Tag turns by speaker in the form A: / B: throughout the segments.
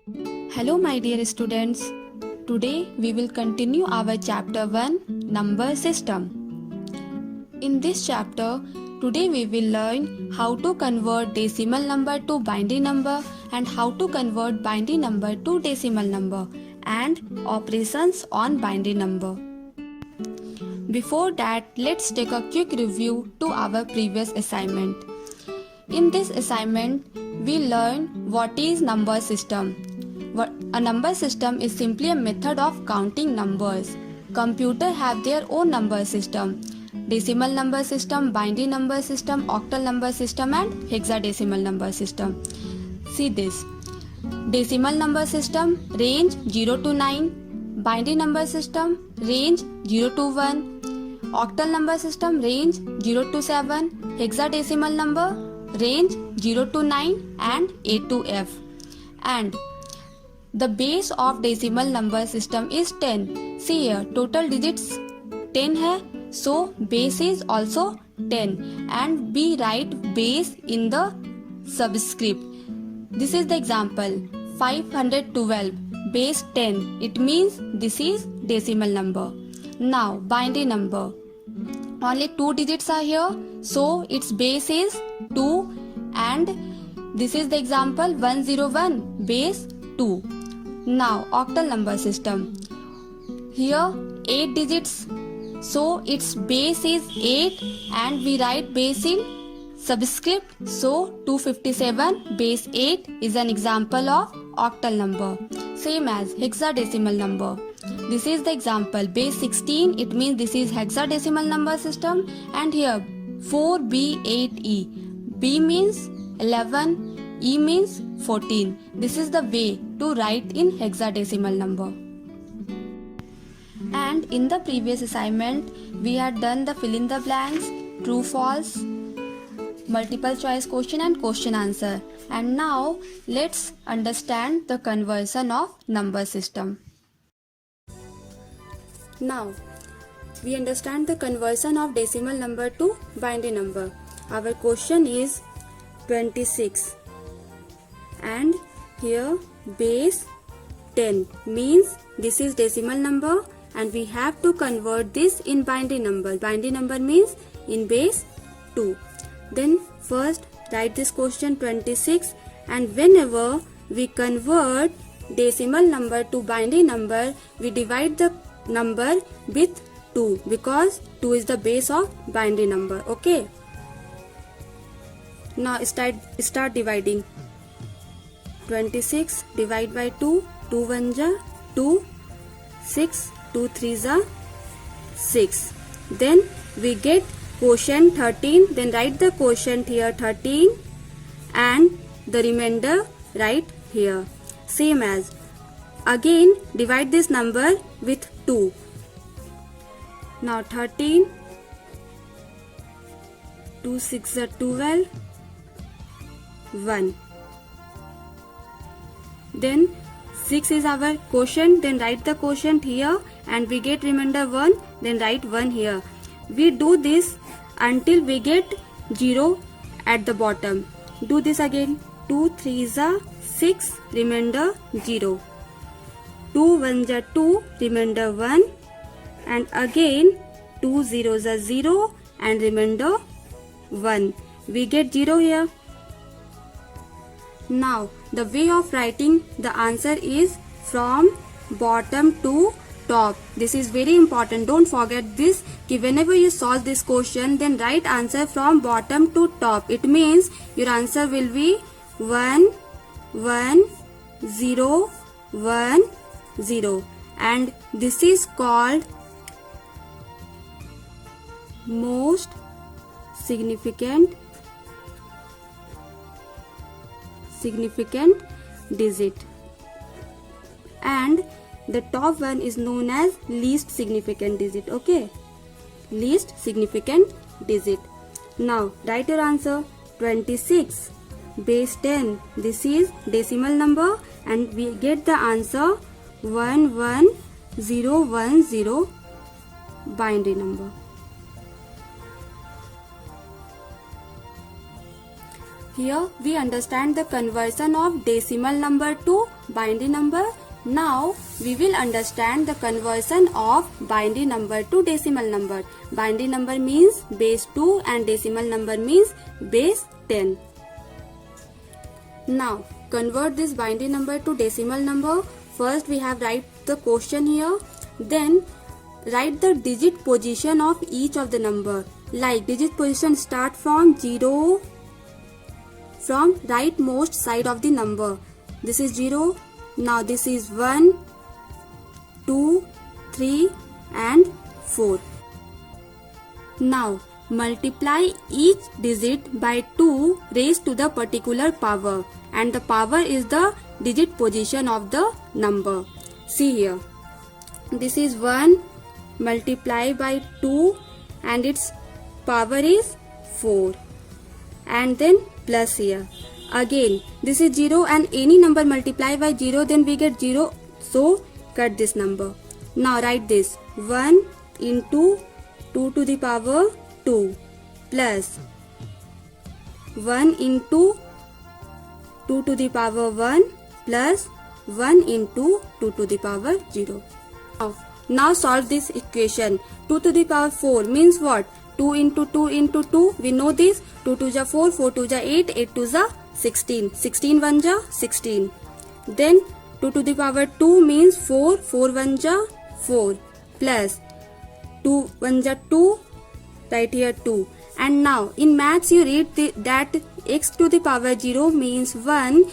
A: Hello my dear students. Today we will continue our chapter 1 number system. In this chapter, today we will learn how to convert decimal number to binary number and how to convert binary number to decimal number and operations on binary number. Before that, let's take a quick review to our previous assignment. In this assignment, we learn what is number system. A number system is simply a method of counting numbers. Computers have their own number system. Decimal number system, binary number system, octal number system and hexadecimal number system. See this. Decimal number system range 0 to 9. Binary number system range 0 to 1. Octal number system range 0 to 7. Hexadecimal number range 0 to 9 and A to F. And the base of decimal number system is 10. See here, total digits 10 hai, so base is also 10 and we write base in the subscript. This is the example 512 base 10. It means this is decimal number. Now binary number. Only 2 digits are here, so its base is 2 and this is the example 101 base 2. Now octal number system. Here 8 digits, so its base is 8 and we write base in subscript, so 257 base 8 is an example of octal number. Same as hexadecimal number. This is the example base 16, it means this is hexadecimal number system. And here 4B8E. B means 11, E means 14. This is the way to write in hexadecimal number. And in the previous assignment, we had done the fill in the blanks, true false, multiple choice question and question answer. And now let's understand the conversion of number system. Now we understand the conversion of decimal number to binary number. Our question is 26 and here base 10 means this is decimal number and we have to convert this in binary number. Binary number means in base 2. Then first write this question 26 and whenever we convert decimal number to binary number, we divide the number with 2 because 2 is the base of binary number. Okay. Now start dividing. 26 divide by 2. 2 1 ja 2. 6 2 3 ja 6. Then we get quotient 13. Then write the quotient here 13 and the remainder write here. Same as again divide this number with 2. Now 13 2 6 are 12 1. Then 6 is our quotient, then write the quotient here and we get remainder 1, then write 1 here. We do this until we get 0 at the bottom. Do this again. 2 3 is 6, remainder 0. 2 1 is 2, remainder 1 and again 2 0 is 0 and remainder 1. We get 0 here. Now the way of writing the answer is from bottom to top. This is very important. Don't forget this. Whenever you solve this question, then write answer from bottom to top. It means your answer will be 1 1 0 1 0 and this is called most significant digit and the top one is known as least significant digit. Okay, least significant digit. Now write your answer 26 base 10. This is decimal number and we get the answer 11010 binary number. Here we understand the conversion of decimal number to binary number. Now we will understand the conversion of binary number to decimal number. Binary number means base 2 and decimal number means base 10. Now convert this binary number to decimal number. First we have write the question here. Then write the digit position of each of the number. Like digit position start from 0, from rightmost side of the number. This is 0. Now this is 1, 2, 3 and 4. Now multiply each digit by 2 raised to the particular power, and the power is the digit position of the number. See here. This is 1 multiplied by 2 and its power is 4. And then plus here. Again this is 0 and any number multiplied by 0, then we get 0, so cut this number. Now write this 1 into 2 to the power 2 plus 1 into 2 to the power 1 plus 1 into 2 to the power 0. Now solve this equation. 2 to the power 4 means what? 2 into 2 into 2. We know this. 2 2 ja 4, 4 2 ja 8, 8 2 ja 16. 16 1 ja 16. Then 2 to the power 2 means 4, 4 1 ja 4 plus 2 1 ja 2, right here 2. And now in maths you read that x to the power 0 means 1.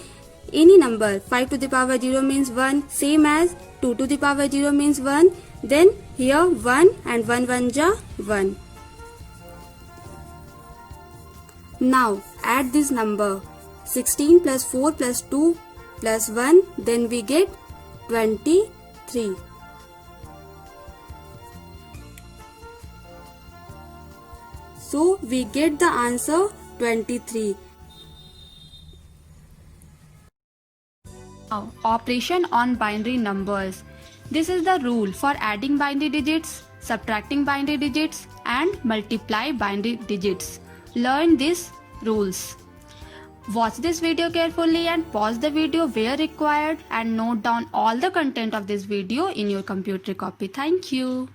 A: Any number 5 to the power 0 means 1, same as 2 to the power 0 means 1. Then here 1 and 1 1 ja 1. Now add this number 16 plus 4 plus 2 plus 1, then we get 23. So we get the answer 23. Now operation on binary numbers. This is the rule for adding binary digits, subtracting binary digits and multiply binary digits. Learn these rules. Watch this video carefully and pause the video where required and note down all the content of this video in your computer copy. Thank you.